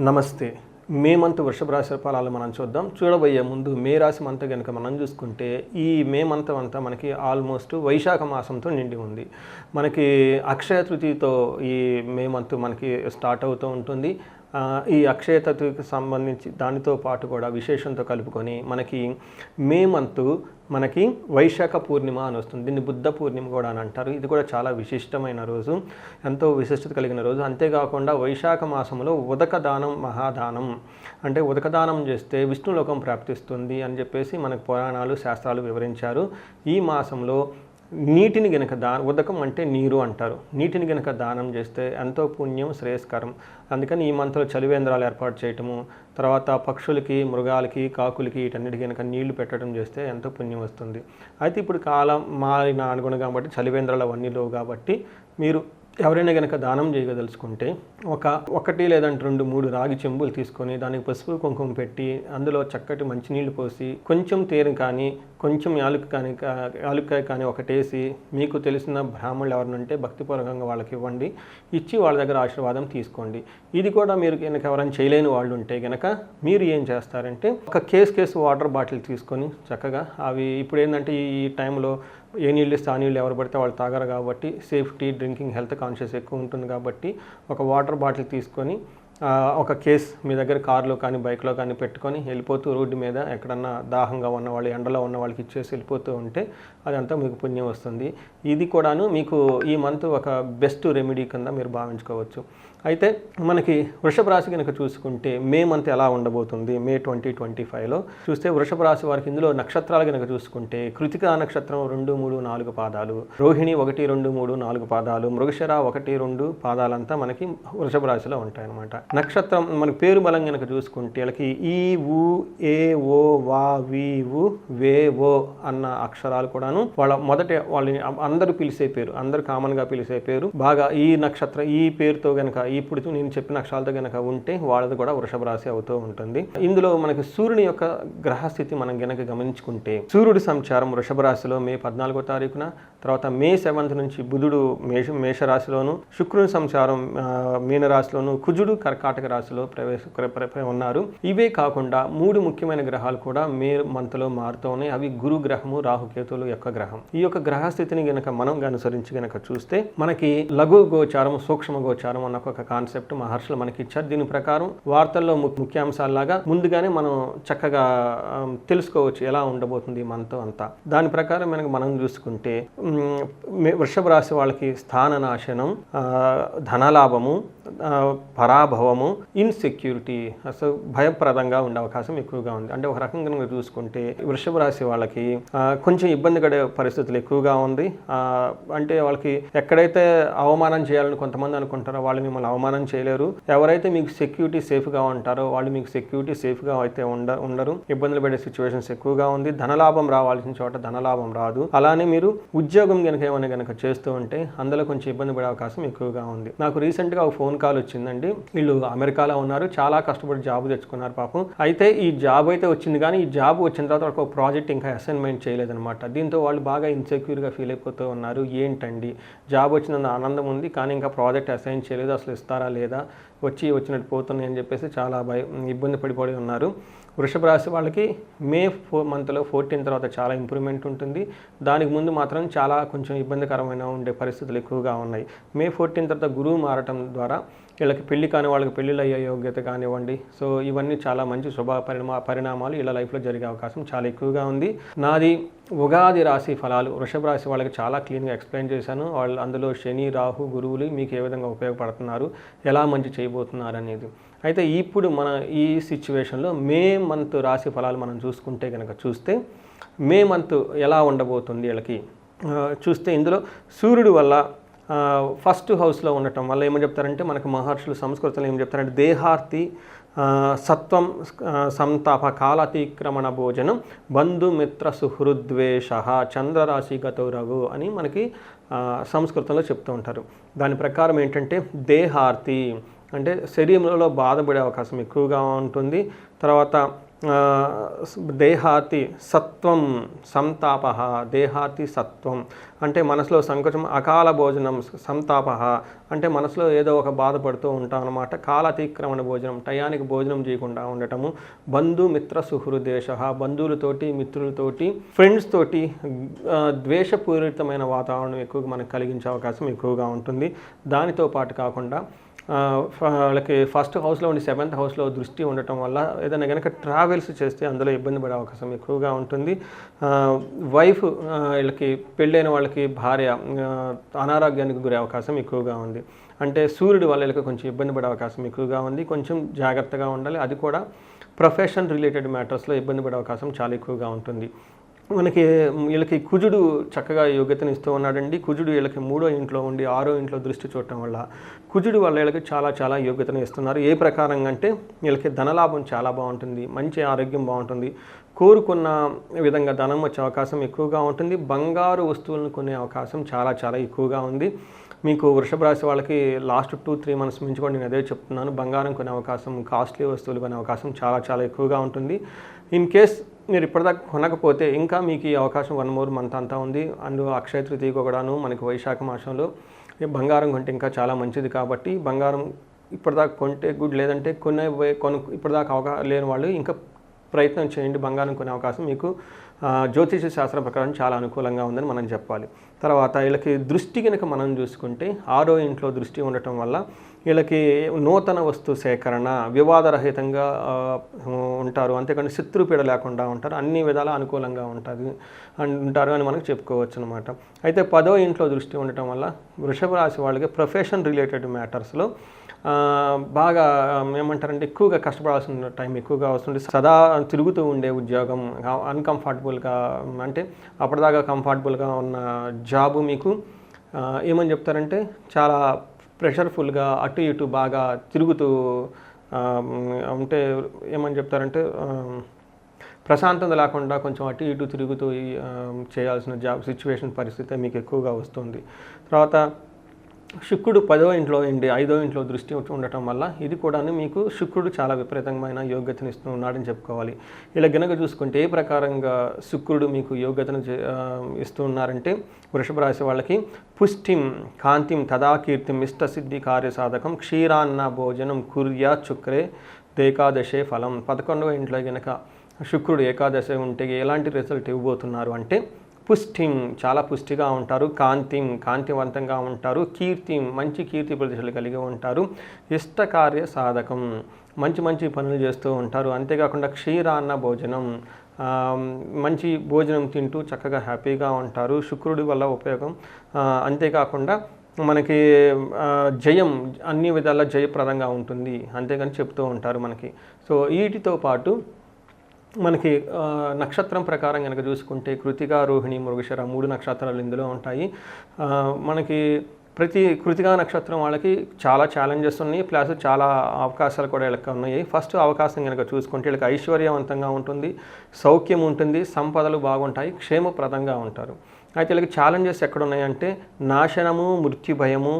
నమస్తే. May month వృషభ రాశి ఫలాలు మనం చూద్దాం. చూడబోయే ముందు మే రాశి మంత్ గనుక మనం చూసుకుంటే ఈ మే మంత్ అంతా మనకి ఆల్మోస్ట్ వైశాఖ మాసంతో నిండి ఉంది. మనకి అక్షయ తృతీయతో ఈ మే మంత్ మనకి స్టార్ట్ అవుతూ ఉంటుంది. ఈ అక్షయ తృతీయకి సంబంధించి దానితో పాటు కూడా విశేషంతో కలుపుకొని మనకి మే మంత్ మనకి వైశాఖ పూర్ణిమ అని వస్తుంది. దీన్ని బుద్ధ పూర్ణిమ కూడా అని అంటారు. ఇది కూడా చాలా విశిష్టమైన రోజు, ఎంతో విశిష్టత కలిగిన రోజు. అంతేకాకుండా వైశాఖ మాసంలో ఉదక దానం మహాదానం, అంటే ఉదక దానం చేస్తే విష్ణులోకం ప్రాప్తిస్తుంది అని చెప్పేసి మనకు పురాణాలు శాస్త్రాలు వివరించారు. ఈ మాసంలో నీటిని గనక ఉదకం అంటే నీరు అంటారు. నీటిని గనక దానం చేస్తే ఎంతో పుణ్యం, శ్రేయస్కరం. అందుకని ఈ మంత్లో చలివేంద్రాలు ఏర్పాటు చేయటము, తర్వాత పక్షులకి, మృగాలకి, కాకులకి వీటన్నిటికీ కనుక నీళ్లు పెట్టడం చేస్తే ఎంతో పుణ్యం వస్తుంది. అయితే ఇప్పుడు కాలం మారిన అనుగుణంగా కాబట్టి చలివేంద్రాలు అవన్నీ లేవు కాబట్టి మీరు ఎవరైనా కనుక దానం చేయదలుచుకుంటే ఒకటి లేదంటే 2-3 రాగి చెంబులు తీసుకొని దానికి పసుపు కుంకుమ పెట్టి అందులో చక్కటి మంచినీళ్ళు పోసి కొంచెం తేనె కానీ కొంచెం యాలుక్కాయ కానీ ఒకటేసి మీకు తెలిసిన బ్రాహ్మణులు ఎవరిని ఉంటే భక్తిపూర్వకంగా వాళ్ళకి ఇవ్వండి. ఇచ్చి వాళ్ళ దగ్గర ఆశీర్వాదం తీసుకోండి. ఇది కూడా మీరు కనుక ఎవరైనా చేయలేని వాళ్ళు ఉంటే కనుక మీరు ఏం చేస్తారంటే ఒక కేసు వాటర్ బాటిల్ తీసుకొని చక్కగా అవి ఇప్పుడు ఏంటంటే ఈ టైంలో ఏ నీళ్ళు ఇస్తే ఆ నీళ్ళు ఎవరు పడితే వాళ్ళు తాగరు కాబట్టి సేఫ్టీ, డ్రింకింగ్, హెల్త్ కాన్షియస్ ఎక్కువ ఉంటుంది కాబట్టి ఒక వాటర్ బాటిల్ తీసుకొని ఒక కేస్ మీ దగ్గర కారులో కానీ బైక్లో కానీ పెట్టుకొని వెళ్ళిపోతూ రోడ్డు మీద ఎక్కడన్నా దాహంగా ఉన్నవాళ్ళు, ఎండలో ఉన్న వాళ్ళకి ఇచ్చేసి వెళ్ళిపోతూ ఉంటే అదంతా మీకు పుణ్యం వస్తుంది. ఇది కూడాను మీకు ఈ మంత్ ఒక బెస్ట్ రెమెడీ కింద మీరు భావించుకోవచ్చు. అయితే మనకి వృషభ రాశి కనుక చూసుకుంటే మే మంత్ ఎలా ఉండబోతుంది మే 2025లో చూస్తే వృషభ రాశి వారికి ఇందులో నక్షత్రాలు కనుక చూసుకుంటే కృతికా నక్షత్రం 2, 3, 4 పాదాలు, రోహిణి 1, 2, 3, 4 పాదాలు, మృగశిర 1, 2 పాదాలంతా మనకి వృషభ రాశిలో ఉంటాయన్నమాట. నక్షత్రం మనకి పేరు బలం కనుక చూసుకుంటే వాళ్ళకి ఈ, ఊ, ఏ, ఓ, వా, వి, వు, వే, ఓ అన్న అక్షరాలు కూడాను వాళ్ళని అందరూ పిలిచే పేరు, అందరూ కామన్గా పిలిచే పేరు. బాగా ఈ నక్షత్రం ఈ పేరుతో కనుక ఇప్పుడు నేను చెప్పిన అక్షరాలతో కనుక ఉంటే వాళ్ళది కూడా వృషభ రాశి అవుతూ ఉంటుంది. ఇందులో మనకి సూర్యుని యొక్క గ్రహస్థితి మనం గనక గమనించుకుంటే సూర్యుడి సంచారం వృషభ రాశిలో మే 14వ తారీఖున, తర్వాత మే 7th నుంచి బుధుడు మేషరాశిలోను, శుక్రుని సంచారం మీనరాశిలోను, కుజుడు కర్కాటక రాశిలో ఉన్నారు. ఇవే కాకుండా 3 ముఖ్యమైన గ్రహాలు కూడా మే మంత్లో మారుతూ ఉన్నాయి. అవి గురు గ్రహము, రాహుకేతువుల యొక్క గ్రహం. ఈ యొక్క గ్రహస్థితిని గనక మనం అనుసరించి గనక చూస్తే మనకి లఘు గోచారం, సూక్ష్మ గోచారం అన్న ఒక కాన్సెప్ట్ మహర్షులు మనకి ఇచ్చారు. దీని ప్రకారం వార్తల్లో ముఖ్యాంశాలలాగా ముందుగానే మనం చక్కగా తెలుసుకోవచ్చు ఎలా ఉండబోతుంది మంత్ అంతా. దాని ప్రకారం మనం చూసుకుంటే వృషభ రాశి వాళ్ళకి స్థాన నాశనం, ధనలాభము, పరాభవము, ఇన్సెక్యూరిటీ, అసలు భయప్రదంగా ఉండే అవకాశం ఎక్కువగా ఉంది. అంటే ఒక రకంగా చూసుకుంటే వృషభ రాశి వాళ్ళకి కొంచెం ఇబ్బంది పడే పరిస్థితులు ఎక్కువగా ఉంది. అంటే వాళ్ళకి ఎక్కడైతే అవమానం చేయాలని కొంతమంది అనుకుంటారో వాళ్ళు మిమ్మల్ని అవమానం చేయలేరు. ఎవరైతే మీకు సెక్యూరిటీ సేఫ్గా ఉంటారో వాళ్ళు మీకు సెక్యూరిటీ సేఫ్గా అయితే ఉండరు. ఇబ్బందులు పడే సిచ్యువేషన్స్ ఎక్కువగా ఉంది. ధనలాభం రావాల్సిన చోట ధనలాభం రాదు. అలానే మీరు ఉద్యోగం కనుక ఏమైనా కనుక చేస్తూ ఉంటే అందులో కొంచెం ఇబ్బంది పడే అవకాశం ఎక్కువగా ఉంది. నాకు రీసెంట్గా ఒక ఫోన్ కాల్ వచ్చిందండి. వీళ్ళు అమెరికాలో ఉన్నారు, చాలా కష్టపడి జాబ్ తెచ్చుకున్నారు పాపం. అయితే ఈ జాబ్ అయితే వచ్చింది కానీ ఈ జాబ్ వచ్చిన తర్వాత ఒక ప్రాజెక్ట్ ఇంకా అసైన్మెంట్ చేయలేదన్నమాట. దీంతో వాళ్ళు బాగా ఇన్సెక్యూర్గా ఫీల్ అయిపోతూ ఉన్నారు. ఏంటండి జాబ్ వచ్చినంత ఆనందం ఉంది కానీ ఇంకా ప్రాజెక్ట్ అసైన్ చేయలేదు, అసలు ఇస్తారా లేదా, వచ్చినట్టు పోతున్నాయి అని చెప్పేసి చాలా ఇబ్బంది పడిపోయి ఉన్నారు. వృషభ రాశి వాళ్ళకి మే మంత్లో 14 తర్వాత చాలా ఇంప్రూవ్మెంట్ ఉంటుంది. దానికి ముందు మాత్రం చాలా కొంచెం ఇబ్బందికరమైన ఉండే పరిస్థితులు ఎక్కువగా ఉన్నాయి. మే 14 తర్వాత గురువు మారటం ద్వారా వీళ్ళకి పెళ్లి కాని వాళ్ళకి పెళ్ళిళ్ళు అయ్యే యోగ్యత కానివ్వండి. సో ఇవన్నీ చాలా మంచి శుభ పరిణామాలు ఇలా లైఫ్లో జరిగే అవకాశం చాలా ఎక్కువగా ఉంది. నాది ఉగాది రాశి ఫలాలు వృషభ రాశి వాళ్ళకి చాలా క్లీన్గా ఎక్స్ప్లెయిన్ చేశాను. వాళ్ళు అందులో శని, రాహు, గురువులు మీకు ఏ విధంగా ఉపయోగపడుతున్నారు, ఎలా మంచి చేయబోతున్నారు అనేది. అయితే ఇప్పుడు మన ఈ సిచ్యువేషన్లో మే మంత్ రాశి ఫలాలు మనం చూసుకుంటే కనుక చూస్తే మే మంత్ ఎలా ఉండబోతుంది వీళ్ళకి చూస్తే ఇందులో సూర్యుడు వల్ల ఫస్ట్ హౌస్లో ఉండటం వల్ల ఏమని చెప్తారంటే మనకు మహర్షులు సంస్కృతంలో ఏం చెప్తారంటే దేహార్తి సత్వం సంతాప కాలాతిక్రమణ భోజనం బంధుమిత్ర సుహృద్వేష చంద్రరాశిగతో రఘు అని మనకి సంస్కృతంలో చెప్తూ ఉంటారు. దాని ప్రకారం ఏంటంటే దేహార్తి అంటే శరీరంలో బాధపడే అవకాశం ఎక్కువగా ఉంటుంది. తర్వాత దేహాతి సత్వం సంతాప, దేహాతి సత్వం అంటే మనసులో సంకోచం, అకాల భోజనం సంతాప అంటే మనసులో ఏదో ఒక బాధపడుతూ ఉంటాం అనమాట. కాలాతిక్రమణ భోజనం, టయానికి భోజనం చేయకుండా ఉండటము. బంధుమిత్ర సుహృదేశ, బంధువులతోటి మిత్రులతోటి ఫ్రెండ్స్ తోటి ద్వేషపూరితమైన వాతావరణం ఎక్కువగా మనకు కలిగించే అవకాశం ఎక్కువగా ఉంటుంది. దానితో పాటు కాకుండా వాళ్ళకి ఫస్ట్ హౌస్లో ఉండి 7th హౌస్లో దృష్టి ఉండటం వల్ల ఏదైనా కనుక ట్రావెల్స్ చేస్తే అందులో ఇబ్బంది పడే అవకాశం ఎక్కువగా ఉంటుంది. వైఫ్ వీళ్ళకి పెళ్ళైన వాళ్ళకి భార్య అనారోగ్యానికి గురే అవకాశం ఎక్కువగా ఉంది. అంటే సూర్యుడు వల్ల వీళ్ళకి కొంచెం ఇబ్బంది పడే అవకాశం ఎక్కువగా ఉంది. కొంచెం జాగ్రత్తగా ఉండాలి. అది కూడా ప్రొఫెషన్ రిలేటెడ్ మ్యాటర్స్లో ఇబ్బంది పడే అవకాశం చాలా ఎక్కువగా ఉంటుంది. మనకి వీళ్ళకి కుజుడు చక్కగా యోగ్యతను ఇస్తూ ఉన్నాడండి. కుజుడు వీళ్ళకి 3వ ఇంట్లో ఉండి 6వ ఇంట్లో దృష్టి చూడటం వల్ల కుజుడు వల్ల వీళ్ళకి చాలా యోగ్యతను ఇస్తున్నారు. ఏ ప్రకారంగా అంటే వీళ్ళకి ధనలాభం చాలా బాగుంటుంది, మంచి ఆరోగ్యం బాగుంటుంది, కోరుకున్న విధంగా ధనం వచ్చే అవకాశం ఎక్కువగా ఉంటుంది. బంగారు వస్తువులను కొనే అవకాశం చాలా ఎక్కువగా ఉంది. మీకు వృషభ రాశి వాళ్ళకి లాస్ట్ 2-3 మంత్స్ నుంచి కూడా నేను అదే చెప్తున్నాను, బంగారం కొనే అవకాశం, కాస్ట్లీ వస్తువులు కొనే అవకాశం చాలా ఎక్కువగా ఉంటుంది. ఇన్ కేస్ మీరు ఇప్పటిదాకా కొనకపోతే ఇంకా మీకు ఈ అవకాశం 1 more month అంతా ఉంది. అండ్ అక్షయ తృతీయ కూడాను మనకి వైశాఖ మాసంలో బంగారం కొంటే ఇంకా చాలా మంచిది. కాబట్టి బంగారం ఇప్పటిదాకా కొంటే గుడ్, లేదంటే ఇప్పటిదాకా లేని వాళ్ళు ఇంకా ప్రయత్నం చేయండి. బంగారం కొనే అవకాశం మీకు జ్యోతిష శాస్త్రం ప్రకారం చాలా అనుకూలంగా ఉందని మనం చెప్పాలి. తర్వాత వీళ్ళకి దృష్టి కనుక మనం చూసుకుంటే 6వ ఇంట్లో దృష్టి ఉండటం వల్ల వీళ్ళకి నూతన వస్తు సేకరణ, వివాదరహితంగా ఉంటారు. అంతేకాని శత్రుపీడ లేకుండా ఉంటారు. అన్ని విధాల అనుకూలంగా ఉంటారు అని మనకు చెప్పుకోవచ్చు అనమాట. అయితే 10వ ఇంట్లో దృష్టి ఉండటం వల్ల వృషభ రాశి వాళ్ళకి ప్రొఫెషన్ రిలేటెడ్ మ్యాటర్స్లో బాగా ఏమంటారంటే ఎక్కువగా కష్టపడాల్సిన టైం ఎక్కువగా వస్తుంది. సదా తిరుగుతూ ఉండే ఉద్యోగం, అన్కంఫర్టబుల్గా అంటే అప్పటిదాకా కంఫర్టబుల్గా ఉన్న జాబు మీకు ఏమని చెప్తారంటే చాలా ప్రెషర్ఫుల్గా అటు ఇటు బాగా తిరుగుతూ అంటే ఏమని చెప్తారంటే ప్రశాంతత లేకుండా కొంచెం అటు ఇటు తిరుగుతూ చేయాల్సిన జాబ్ సిచ్యువేషన్ పరిస్థితి మీకు ఎక్కువగా వస్తుంది. తర్వాత శుక్రుడు 10వ ఇంట్లో ఉండి 5వ ఇంట్లో దృష్టి ఉండటం వల్ల ఇది కూడా మీకు శుక్రుడు చాలా విపరీతమైన యోగ్యతను ఇస్తూ ఉన్నాడని చెప్పుకోవాలి. ఇలా గనక చూసుకుంటే ఏ ప్రకారంగా శుక్రుడు మీకు యోగ్యతను ఇస్తూ ఉన్నారంటే వృషభ రాశి వాళ్ళకి పుష్టిం కాంతిం తదా కీర్తిం ఇష్టసిద్ధి కార్యసాధకం క్షీరాన్న భోజనం కుర్యా శుక్రే ఏకాదశే ఫలం. 11వ ఇంట్లో గనక శుక్రుడు ఏకాదశి ఉంటే ఎలాంటి రిజల్ట్ ఇవ్వబోతున్నారు అంటే పుష్టిం చాలా పుష్టిగా ఉంటారు, కాంతిం కాంతివంతంగా ఉంటారు, కీర్తిం మంచి కీర్తి ప్రతిష్టలు కలిగి ఉంటారు, ఇష్టకార్య సాధకం మంచి పనులు చేస్తూ ఉంటారు. అంతేకాకుండా క్షీరాన్న భోజనం మంచి భోజనం తింటూ చక్కగా హ్యాపీగా ఉంటారు. శుక్రుడి వల్ల ఉపయోగం. అంతేకాకుండా మనకి జయం అన్ని విధాలా జయప్రదంగా ఉంటుంది అంతేగాని చెప్తూ ఉంటారు మనకి. సో వీటితో పాటు మనకి నక్షత్రం ప్రకారం కనుక చూసుకుంటే కృతిక, రోహిణి, మృగశిర 3 నక్షత్రాలు ఇందులో ఉంటాయి. మనకి ప్రతి కృతికా నక్షత్రం వాళ్ళకి చాలా ఛాలెంజెస్ ఉన్నాయి, ప్లస్ చాలా అవకాశాలు కూడా వీళ్ళకి ఉన్నాయి. ఫస్ట్ అవకాశం కనుక చూసుకుంటే వీళ్ళకి ఐశ్వర్యవంతంగా ఉంటుంది, సౌఖ్యం ఉంటుంది, సంపదలు బాగుంటాయి, క్షేమప్రదంగా ఉంటారు. అయితే వీళ్ళకి ఛాలెంజెస్ ఎక్కడున్నాయంటే నాశనము, మృత్యు భయము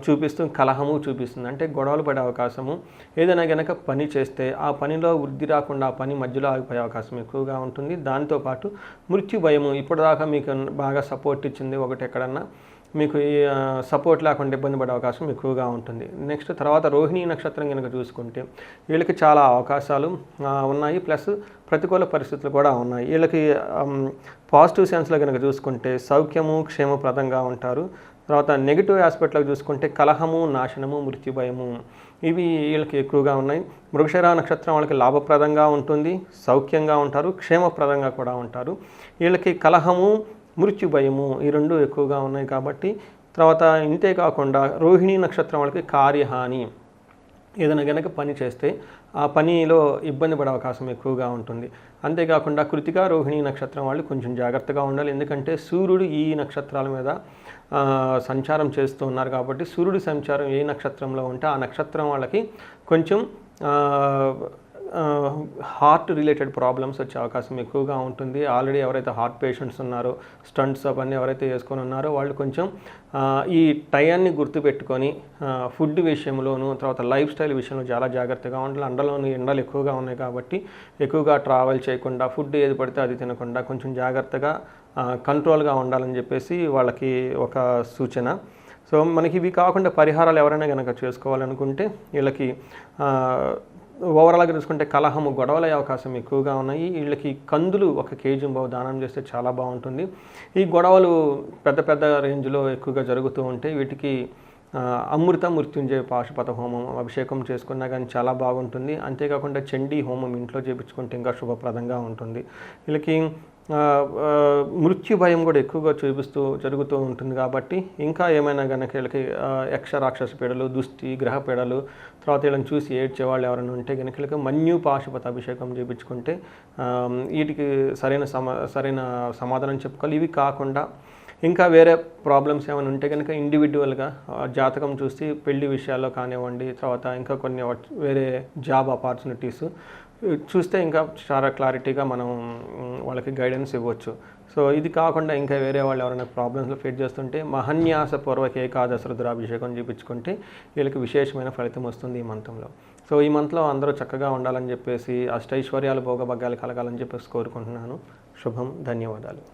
చూపిస్తూ కలహము చూపిస్తుంది. అంటే గొడవలు పడే అవకాశము, ఏదైనా కనుక పని చేస్తే ఆ పనిలో వృద్ధి రాకుండా ఆ పని మధ్యలో ఆగిపోయే అవకాశం ఎక్కువగా ఉంటుంది. దాంతోపాటు మృత్యు భయము, ఇప్పటిదాకా మీకు బాగా సపోర్ట్ ఇచ్చింది ఒకటి ఎక్కడన్నా మీకు సపోర్ట్ లేకుండా ఇబ్బంది పడే అవకాశం ఎక్కువగా ఉంటుంది. నెక్స్ట్ తర్వాత రోహిణీ నక్షత్రం కనుక చూసుకుంటే వీళ్ళకి చాలా అవకాశాలు ఉన్నాయి, ప్లస్ ప్రతికూల పరిస్థితులు కూడా ఉన్నాయి. వీళ్ళకి పాజిటివ్ సెన్స్లో కనుక చూసుకుంటే సౌఖ్యము, క్షేమప్రదంగా ఉంటారు. తర్వాత నెగిటివ్ ఆస్పెక్ట్లోకి చూసుకుంటే కలహము, నాశనము, మృత్యుభయము ఇవి వీళ్ళకి ఎక్కువగా ఉన్నాయి. మృగశిర నక్షత్రం వాళ్ళకి లాభప్రదంగా ఉంటుంది, సౌఖ్యంగా ఉంటారు, క్షేమప్రదంగా కూడా ఉంటారు. వీళ్ళకి కలహము, మృత్యుభయము ఈ రెండు ఎక్కువగా ఉన్నాయి కాబట్టి. తర్వాత ఇంతే కాకుండా రోహిణీ నక్షత్రం వాళ్ళకి కార్యహాని, ఏదైనా కనుక పని చేస్తే ఆ పనిలో ఇబ్బంది పడే అవకాశం ఎక్కువగా ఉంటుంది. అంతేకాకుండా కృతిక, రోహిణీ నక్షత్రం వాళ్ళు కొంచెం జాగ్రత్తగా ఉండాలి. ఎందుకంటే సూర్యుడు ఈ నక్షత్రాల మీద సంచారం చేస్తూ ఉన్నారు కాబట్టి సూర్యుడి సంచారం ఏ నక్షత్రంలో ఉంటే ఆ నక్షత్రం వాళ్ళకి కొంచెం హార్ట్ రిలేటెడ్ ప్రాబ్లమ్స్ వచ్చే అవకాశం ఎక్కువగా ఉంటుంది. ఆల్రెడీ ఎవరైతే హార్ట్ పేషెంట్స్ ఉన్నారో, స్టంట్స్ అవన్నీ ఎవరైతే వేసుకొని ఉన్నారో వాళ్ళు కొంచెం ఈ టయాన్ని గుర్తుపెట్టుకొని ఫుడ్ విషయంలోనూ, తర్వాత లైఫ్ స్టైల్ విషయంలో చాలా జాగ్రత్తగా ఉండాలి. ఎండలు ఎక్కువగా ఉన్నాయి కాబట్టి ఎక్కువగా ట్రావెల్ చేయకుండా, ఫుడ్ ఏది పడితే అది తినకుండా కొంచెం జాగ్రత్తగా కంట్రోల్గా ఉండాలని చెప్పేసి వాళ్ళకి ఒక సూచన. సో మనకి ఇవి కాకుండా పరిహారాలు ఎవరైనా కనుక చేసుకోవాలనుకుంటే వీళ్ళకి ఓవరాల్గా చూసుకుంటే కలహము, గొడవలయ్యే అవకాశం ఎక్కువగా ఉన్నాయి. వీళ్ళకి కందులు 1 కేజీ దానం చేస్తే చాలా బాగుంటుంది. ఈ గొడవలు పెద్ద పెద్ద రేంజ్లో ఎక్కువగా జరుగుతూ ఉంటాయి. వీటికి అమృత మృత్యుంజయ పాశుపత హోమం అభిషేకం చేసుకున్నా కానీ చాలా బాగుంటుంది. అంతేకాకుండా చండీ హోమం ఇంట్లో చేయించుకుంటే ఇంకా శుభప్రదంగా ఉంటుంది. వీళ్ళకి మృత్యు భయం కూడా ఎక్కువగా జరుగుతూ ఉంటుంది కాబట్టి ఇంకా ఏమైనా కనుక వీళ్ళకి యక్ష రాక్షస పీడలు, దుష్టి గ్రహ పీడలు, తర్వాత వీళ్ళని చూసి ఏడ్చేవాళ్ళు ఎవరైనా ఉంటే కనుక వీళ్ళకి మన్యు పాశుపత అభిషేకం చేయించుకుంటే వీటికి సరైన సమాధానం చెప్పుకోవాలి. ఇవి కాకుండా ఇంకా వేరే ప్రాబ్లమ్స్ ఏమైనా ఉంటే కనుక ఇండివిజువల్గా జాతకం చూసి పెళ్లి విషయాల్లో కానివ్వండి, తర్వాత ఇంకా కొన్ని వేరే జాబ్ ఆపర్చునిటీస్ చూస్తే ఇంకా చాలా క్లారిటీగా మనం వాళ్ళకి గైడెన్స్ ఇవ్వచ్చు. సో ఇది కాకుండా ఇంకా వేరే వాళ్ళు ఎవరైనా ప్రాబ్లమ్స్లో ఫేస్ చేస్తుంటే మహన్యాసపూర్వక ఏకాదశ రుద్రాభిషేకం చూపించుకుంటే వీళ్ళకి విశేషమైన ఫలితం వస్తుంది ఈ మంత్రంలో. సో ఈ మంత్లో అందరూ చక్కగా ఉండాలని చెప్పేసి, అష్టైశ్వర్యాలు భోగభాగ్యాలు కలగాలని చెప్పేసి కోరుకుంటున్నాను. శుభం. ధన్యవాదాలు.